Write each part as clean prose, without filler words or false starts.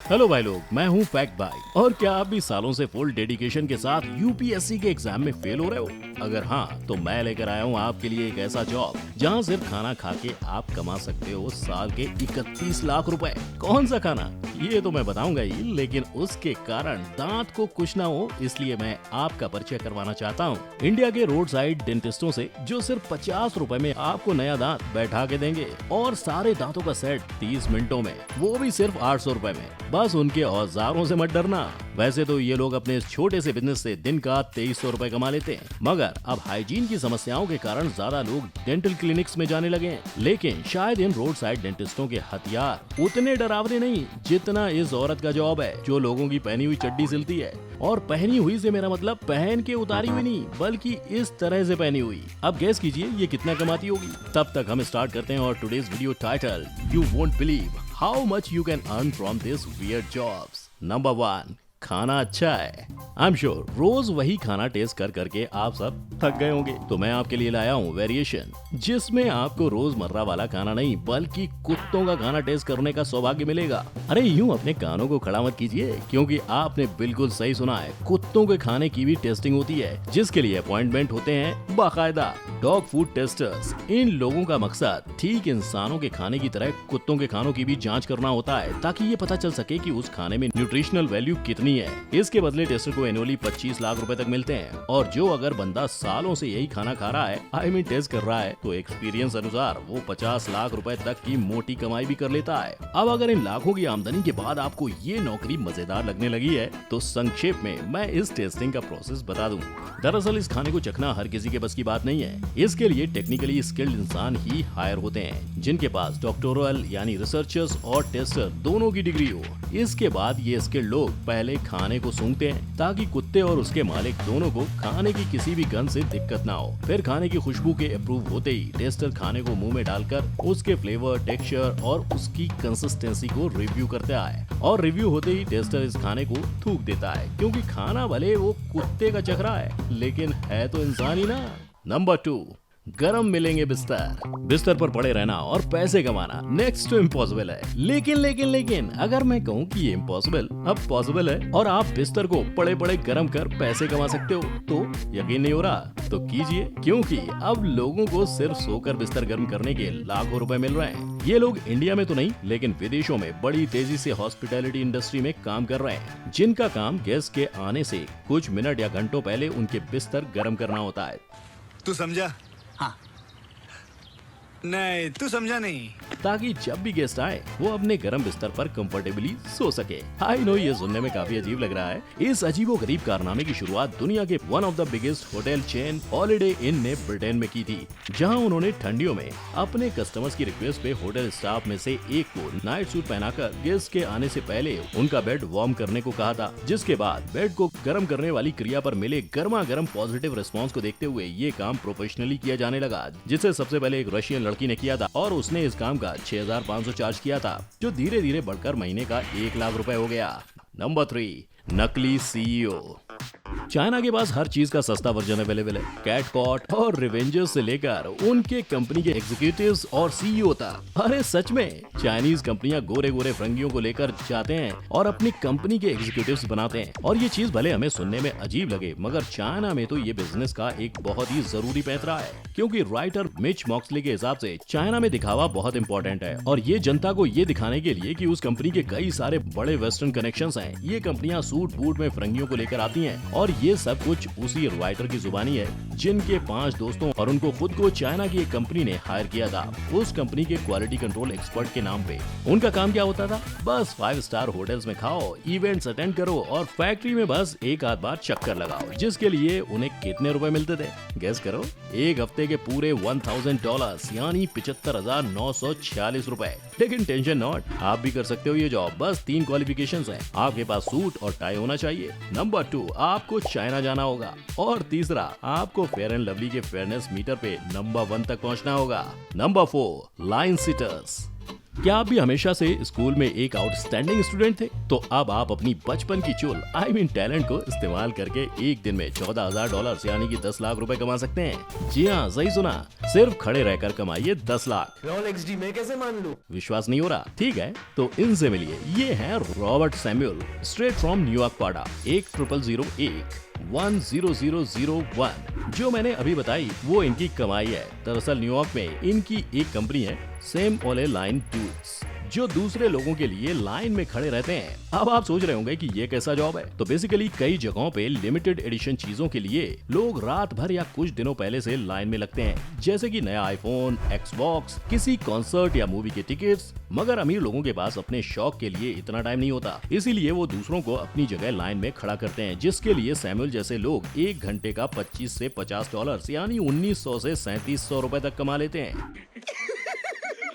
Hello भाई लोग, मैं हूँ फैक्ट भाई। और क्या आप भी सालों से फुल डेडिकेशन के साथ यूपीएससी के एग्जाम में फेल हो रहे हो? अगर हाँ, तो मैं लेकर आया हूँ आपके लिए एक ऐसा जॉब जहाँ सिर्फ खाना खा के आप कमा सकते हो साल के 31 लाख रुपए। कौन सा खाना, ये तो मैं बताऊंगा ही, लेकिन उसके कारण दांत को कुछ ना हो, इसलिए मैं आपका परिचय करवाना चाहता हूँ इंडिया के रोड साइड डेंटिस्टों से, जो सिर्फ 50 रुपए में आपको नया दांत बैठा के देंगे और सारे दांतों का सेट 30 मिनटों में, वो भी सिर्फ 800 रुपए में। बस उनके औजारों से मत डरना। वैसे तो ये लोग अपने इस छोटे से बिजनेस से दिन का 2300 रुपए कमा लेते हैं, मगर अब हाइजीन की समस्याओं के कारण ज्यादा लोग डेंटल क्लिनिक्स में जाने लगे हैं। लेकिन शायद इन रोड साइड डेंटिस्टों के हथियार उतने डरावने नहीं जितना इस औरत का जॉब है, जो लोगों की पहनी हुई चड्डी सिलती है। और पहनी हुई से मेरा मतलब पहन के उतारी हुई नहीं, बल्कि इस तरह से पहनी हुई। अब गैस कीजिए ये कितना कमाती होगी। तब तक हम स्टार्ट करते हैं। और today's video title, you won't believe how much you can earn from this weird jobs. Number 1, खाना अच्छा है। आई एम श्योर रोज वही खाना टेस्ट कर करके आप सब थक गए होंगे, तो मैं आपके लिए लाया हूँ वेरिएशन, जिसमें आपको रोजमर्रा वाला खाना नहीं बल्कि कुत्तों का खाना टेस्ट करने का सौभाग्य मिलेगा। अरे यूं अपने कानों को खड़ा मत कीजिए, क्योंकि आपने बिल्कुल सही सुना है, कुत्तों के खाने की भी टेस्टिंग होती है, जिसके लिए अपॉइंटमेंट होते हैं बाकायदा डॉग फूड टेस्टर्स। इन लोगों का मकसद ठीक इंसानों के खाने की तरह कुत्तों के खानों की भी जांच करना होता है, ताकि ये पता चल सके कि उस खाने में न्यूट्रिशनल वैल्यू कितनी है। इसके बदले टेस्टर को एनुअली 25 लाख रुपए तक मिलते हैं। और जो अगर बंदा सालों से यही खाना खा रहा है, आई मीन टेस्ट कर रहा है, तो एक्सपीरियंस अनुसार वो 50 लाख रुपए तक की मोटी कमाई भी कर लेता है। अब अगर इन लाखों की आमदनी के बाद आपको ये नौकरी मजेदार लगने लगी है, तो संक्षेप में मैं इस टेस्टिंग का प्रोसेस बता दूं। दरअसल इस खाने को चखना हर किसी के बस की बात नहीं है। इसके लिए टेक्निकली स्किल्ड इंसान ही हायर होते हैं, जिनके पास डॉक्टोरल यानी रिसर्चर्स और टेस्टर दोनों की डिग्री हो। इसके बाद ये स्किल्ड लोग पहले खाने को सूंघते हैं, ताकि कुत्ते और उसके मालिक दोनों को खाने की किसी भी गंध से दिक्कत ना हो। फिर खाने की खुशबू के अप्रूव होते ही टेस्टर खाने को मुंह में डालकर उसके फ्लेवर, टेक्सचर और उसकी कंसिस्टेंसी को रिव्यू करता है। और रिव्यू होते ही टेस्टर इस खाने को थूक देता है, क्योंकि खाना भले वो कुत्ते का चख रहा है, लेकिन है तो इंसान ही ना। नंबर 2, गरम मिलेंगे बिस्तर। बिस्तर पर पड़े रहना और पैसे कमाना नेक्स्ट टू इम्पॉसिबल है। लेकिन अगर मैं कहूँ कि ये इम्पॉसिबल अब पॉसिबल है और आप बिस्तर को पड़े पड़े गरम कर पैसे कमा सकते हो, तो यकीन नहीं हो रहा तो कीजिए, क्योंकि अब लोगों को सिर्फ सोकर बिस्तर गर्म करने के लाखों रुपए मिल रहे हैं। ये लोग इंडिया में तो नहीं, लेकिन विदेशों में बड़ी तेजी से हॉस्पिटैलिटी इंडस्ट्री में काम कर रहे हैं, जिनका काम गेस्ट के आने से कुछ मिनट या घंटों पहले उनके बिस्तर गर्म करना होता है। तू समझा? हाँ। नहीं, तू समझा नहीं। ताकि जब भी गेस्ट आए वो अपने गर्म बिस्तर पर कंफर्टेबली सो सके। आई नो ये सुनने में काफी अजीब लग रहा है। इस अजीबोगरीब कारनामे की शुरुआत दुनिया के one of the biggest hotel chain Holiday Inn ने ब्रिटेन में की थी, जहां उन्होंने ठंडियों में अपने कस्टमर्स की रिक्वेस्ट पे होटल स्टाफ में से एक को नाइट सूट पहनाकर गेस्ट के आने से पहले उनका बेड वार्म करने को कहा था। जिसके बाद बेड को गर्म करने वाली क्रिया पर मिले गर्मा गर्म पॉजिटिव रिस्पॉन्स को देखते हुए ये काम प्रोफेशनली किया जाने लगा, जिसे सबसे पहले एक रशियन लड़की ने किया था, और उसने इस काम का 6500 चार्ज किया था, जो धीरे धीरे बढ़कर महीने का 1 लाख रुपए हो गया। नंबर 3, नकली सीईओ। चाइना के पास हर चीज का सस्ता वर्जन अवेलेबल है। कैटकॉट और रिवेंजर्स से लेकर उनके कंपनी के एग्जीक्यूटिव्स और सीईओ तक। अरे सच में चाइनीज कंपनियां गोरे गोरे फरंगियों को लेकर जाते हैं और अपनी कंपनी के एग्जीक्यूटिव्स बनाते हैं। और ये चीज भले हमें सुनने में अजीब लगे, मगर चाइना में तो ये बिजनेस का एक बहुत ही जरूरी पैंतरा है, क्योंकि राइटर मिच मॉक्सली के हिसाब से चाइना में दिखावा बहुत इंपॉर्टेंट है। और ये जनता को ये दिखाने के लिए कि उस कंपनी के कई सारे बड़े वेस्टर्न कनेक्शंस हैं, ये कंपनियां सूट बूट में फरंगियों को लेकर आती हैं। और ये सब कुछ उसी राइटर की जुबानी है, जिनके 5 दोस्तों और उनको खुद को चाइना की एक कंपनी ने हायर किया था, उस कंपनी के क्वालिटी कंट्रोल एक्सपर्ट के नाम पे। उनका काम क्या होता था? बस 5 स्टार होटल्स में खाओ, इवेंट्स अटेंड करो और फैक्ट्री में बस एक आध बार चक्कर लगाओ, जिसके लिए उन्हें कितने रुपए मिलते थे? गेस करो। एक हफ्ते के पूरे $1000 यानी 75,946 रुपए। लेकिन टेंशन नॉट, आप भी कर सकते हो ये जॉब। बस 3 क्वालिफिकेशंस हैं। आपके पास सूट और टाई होना चाहिए। नंबर 2, आपको चाइना जाना होगा। और तीसरा, आपको फेयर एंड लवली के फेयरनेस मीटर पे नंबर 1 तक पहुंचना होगा। Number 4, line seaters. क्या आप भी हमेशा से स्कूल में एक आउटस्टैंडिंग स्टूडेंट थे? तो अब आप अपनी बचपन की चुल टैलेंट को इस्तेमाल करके एक दिन में $14,000 यानी कि 10 लाख रुपए कमा सकते हैं। जी हाँ, सही सुना, सिर्फ खड़े रहकर कमाइए 10 लाख। रोलेक्स डी मैं कैसे मान लूं? विश्वास नहीं हो रहा? ठीक है, तो इनसे मिलिए। ये है Robert Samuel, straight from New York पाडा, 10001 जो मैंने अभी बताई वो इनकी कमाई है। दरअसल न्यूयॉर्क में इनकी एक कंपनी है, सेम ओले लाइन टूल्स, जो दूसरे लोगों के लिए लाइन में खड़े रहते हैं। अब आप सोच रहे होंगे कि ये कैसा जॉब है। तो बेसिकली कई जगहों पे लिमिटेड एडिशन चीजों के लिए लोग रात भर या कुछ दिनों पहले से लाइन में लगते हैं, जैसे कि नया आईफोन, एक्सबॉक्स, किसी कॉन्सर्ट या मूवी के टिकट्स। मगर अमीर लोगों के पास अपने शौक के लिए इतना टाइम नहीं होता, इसीलिए वो दूसरों को अपनी जगह लाइन में खड़ा करते हैं, जिसके लिए सैमुअल जैसे लोग एक घंटे का $25 से $50 यानी 1900 से 3700 रुपए तक कमा लेते हैं।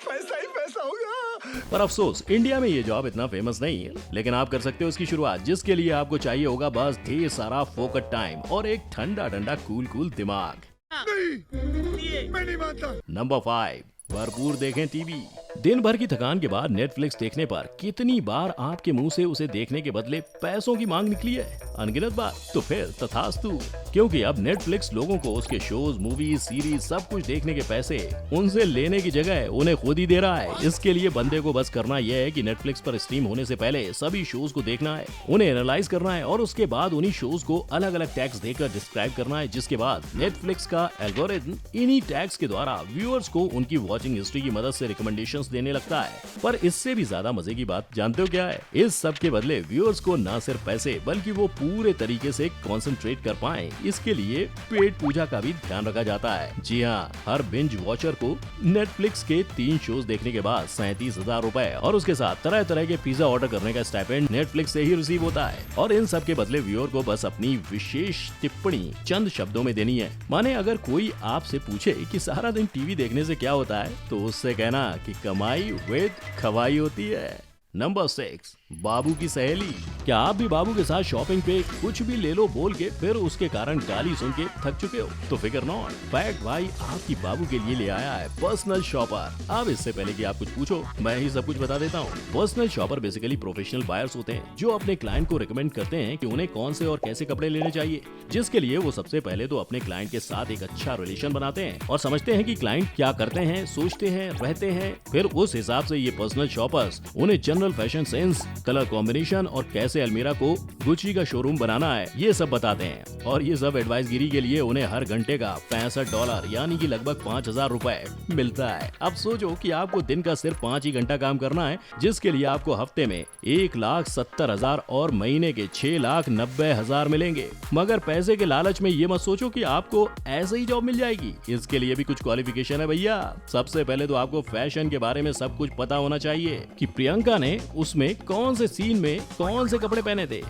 पैसा ही पैसा होगा। पर अफसोस इंडिया में ये जॉब इतना फेमस नहीं है, लेकिन आप कर सकते हो इसकी शुरुआत, जिसके लिए आपको चाहिए होगा बस ढेर सारा फोकट टाइम और एक ठंडा ठंडा कूल दिमाग। नहीं, मैं नहीं मानता। नंबर 5, भरपूर देखें टीवी। दिन भर की थकान के बाद नेटफ्लिक्स देखने पर कितनी बार आपके मुंह से उसे देखने के बदले पैसों की मांग निकली है? अनगिनत बार। तो फिर तथास्तु, क्योंकि अब नेटफ्लिक्स लोगों को उसके शोज, मूवीज, सीरीज सब कुछ देखने के पैसे उनसे लेने की जगह उन्हें खुद ही दे रहा है। इसके लिए बंदे को बस करना यह है कि नेटफ्लिक्स पर स्ट्रीम होने से पहले सभी शोज को देखना है, उन्हें एनालाइज करना है और उसके बाद उन्हीं शोज को अलग अलग टैग्स देकर डिस्क्राइब करना है, जिसके बाद नेटफ्लिक्स का एल्गोरिथम इन्हीं टैग्स के द्वारा व्यूअर्स को उनकी वॉचिंग हिस्ट्री की मदद से रिकमेंडेशंस देने लगता है। पर इससे भी ज्यादा मजे की बात जानते हो क्या है? इस सब के बदले व्यूअर्स को न सिर्फ पैसे बल्कि वो पूरे तरीके से कंसंट्रेट कर पाएं, इसके लिए पेट पूजा का भी ध्यान रखा जाता है। जी हाँ, हर बिंज वॉचर को नेटफ्लिक्स के 3 शोज देखने के बाद 37,000 रुपए और उसके साथ तरह तरह के पिज्जा ऑर्डर करने का स्टाइपेंड नेटफ्लिक्स से ही रिसीव होता है। और इन सब के बदले व्यूअर को बस अपनी विशेष टिप्पणी चंद शब्दों में देनी है। माने अगर कोई आपसे पूछे कि सारा दिन टीवी देखने से क्या होता है, तो उससे कहना कि कमाई विद खवाई होती है। नंबर 6, बाबू की सहेली। क्या आप भी बाबू के साथ शॉपिंग पे कुछ भी ले लो बोल के फिर उसके कारण गाली सुन के थक चुके हो? तो फिकर नॉट, फैक्ट भाई आपकी बाबू के लिए ले आया है पर्सनल शॉपर। अब इससे पहले कि आप कुछ पूछो, मैं ही सब कुछ बता देता हूँ। Personal shopper basically professional buyers होते हैं जो अपने क्लाइंट को रिकमेंड करते हैं कि उन्हें कौन से और कैसे कपड़े लेने चाहिए, जिसके लिए वो सबसे पहले तो अपने क्लाइंट के साथ एक अच्छा रिलेशन बनाते हैं और समझते हैं कि क्लाइंट क्या करते हैं, सोचते हैं, रहते हैं। फिर उस हिसाब से ये पर्सनल शॉपर्स उन्हें general fashion sense, colour combination और कैसे अलमीरा को गुची का शोरूम बनाना है ये सब बताते हैं। और ये सब एडवाइस गिरी के लिए उन्हें हर घंटे का $65 यानी कि लगभग 5,000 रुपए मिलता है। अब सोचो कि आपको दिन का सिर्फ 5 ही घंटा काम करना है, जिसके लिए आपको हफ्ते में 1,70,000 और महीने के 6,90,000 मिलेंगे। मगर पैसे के लालच में ये मत सोचो कि आपको ऐसे ही जॉब मिल जाएगी। इसके लिए भी कुछ क्वालिफिकेशन है भैया। सबसे पहले तो आपको फैशन के बारे में सब कुछ पता होना चाहिए कि प्रियंका ने उसमें कौन से सीन में कौन से कपड़े पहने थे।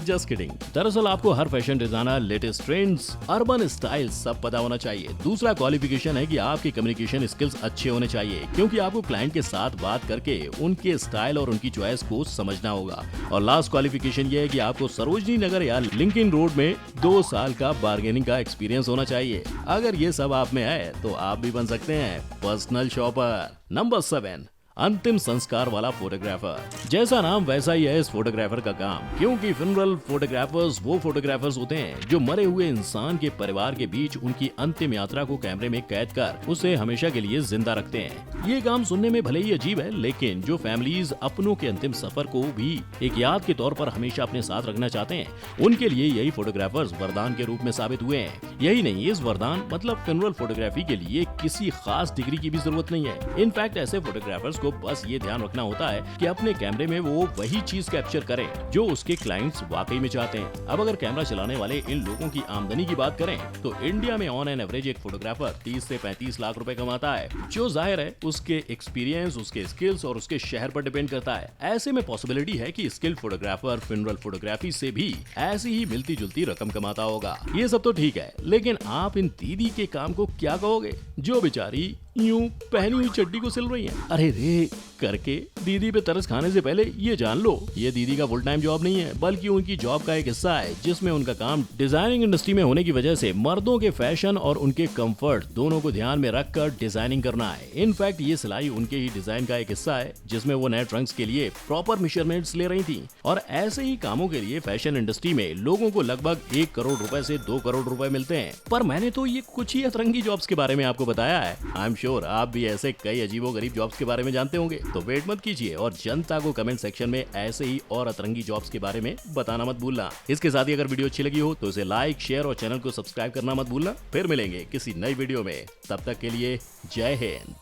Just kidding. दरअसल आपको हर fashion designer, latest trends, urban style सब पता होना चाहिए। दूसरा क्वालिफिकेशन है कि आपकी कम्युनिकेशन स्किल्स अच्छे होने चाहिए, क्योंकि आपको क्लाइंट के साथ बात करके उनके स्टाइल और उनकी चॉइस को समझना होगा। और लास्ट क्वालिफिकेशन ये है कि आपको सरोजनी नगर या लिंकिन रोड में 2 साल का बार्गेनिंग का एक्सपीरियंस होना चाहिए। अगर ये सब आप में है तो आप भी बन सकते हैं पर्सनल शॉपर। नंबर 7, अंतिम संस्कार वाला फोटोग्राफर। जैसा नाम वैसा ही है इस फोटोग्राफर का काम, क्योंकि फ्यूनरल फोटोग्राफर्स वो फोटोग्राफर्स होते हैं जो मरे हुए इंसान के परिवार के बीच उनकी अंतिम यात्रा को कैमरे में कैद कर उसे हमेशा के लिए जिंदा रखते हैं। ये काम सुनने में भले ही अजीब है, लेकिन जो फैमिलीज अपनों के अंतिम सफर को भी एक याद के तौर पर हमेशा अपने साथ रखना चाहते हैं, उनके लिए यही फोटोग्राफर्स वरदान के रूप में साबित हुए हैं। यही नहीं, इस वरदान मतलब फ्यूनरल फोटोग्राफी के लिए किसी खास डिग्री की भी जरूरत नहीं है। इनफैक्ट ऐसे फोटोग्राफर्स को बस ये ध्यान रखना होता है कि अपने कैमरे में वो वही चीज कैप्चर करें जो उसके क्लाइंट्स वाकई में चाहते हैं। अब अगर कैमरा चलाने वाले इन लोगों की आमदनी की बात करें तो इंडिया में ऑन एन एवरेज एक फोटोग्राफर 30 से 35 लाख रुपए कमाता है, जो जाहिर है उसके एक्सपीरियंस, उसके स्किल्स और उसके शहर पर डिपेंड करता है। ऐसे में पॉसिबिलिटी है कि स्किल्ड फोटोग्राफर फ्यूनरल फोटोग्राफी से भी ऐसी ही मिलती जुलती रकम कमाता होगा। ये सब तो ठीक है, लेकिन आप इन दीदी के काम को क्या कहोगे जो बेचारी यूं पहनी हुई चड्डी को सिल रही है? अरे रे, करके दीदी पे तरस खाने से पहले ये जान लो, ये दीदी का फुल टाइम जॉब नहीं है, बल्कि उनकी जॉब का एक हिस्सा है जिसमें उनका काम डिजाइनिंग इंडस्ट्री में होने की वजह से मर्दों के फैशन और उनके कंफर्ट दोनों को ध्यान में रखकर डिजाइनिंग करना है। इनफैक्ट ये सिलाई उनके ही डिजाइन का एक हिस्सा है जिसमें वो नए ट्रंक्स के लिए प्रॉपर मेजरमेंट्स ले रही थी। और ऐसे ही कामों के लिए फैशन इंडस्ट्री में लोगों को लगभग 1 करोड़ रुपए से 2 करोड़ रुपए मिलते हैं। पर मैंने तो ये कुछ ही अतरंगी जॉब्स के बारे में आपको बताया है। आई एम श्योर आप भी ऐसे कई अजीबोगरीब जॉब्स के बारे में जानते होंगे। तो वेट मत कीजिए और जनता को कमेंट सेक्शन में ऐसे ही और अतरंगी जॉब्स के बारे में बताना मत भूलना। इसके साथ ही अगर वीडियो अच्छी लगी हो तो इसे लाइक, शेयर और चैनल को सब्सक्राइब करना मत भूलना। फिर मिलेंगे किसी नई वीडियो में, तब तक के लिए जय हिंद।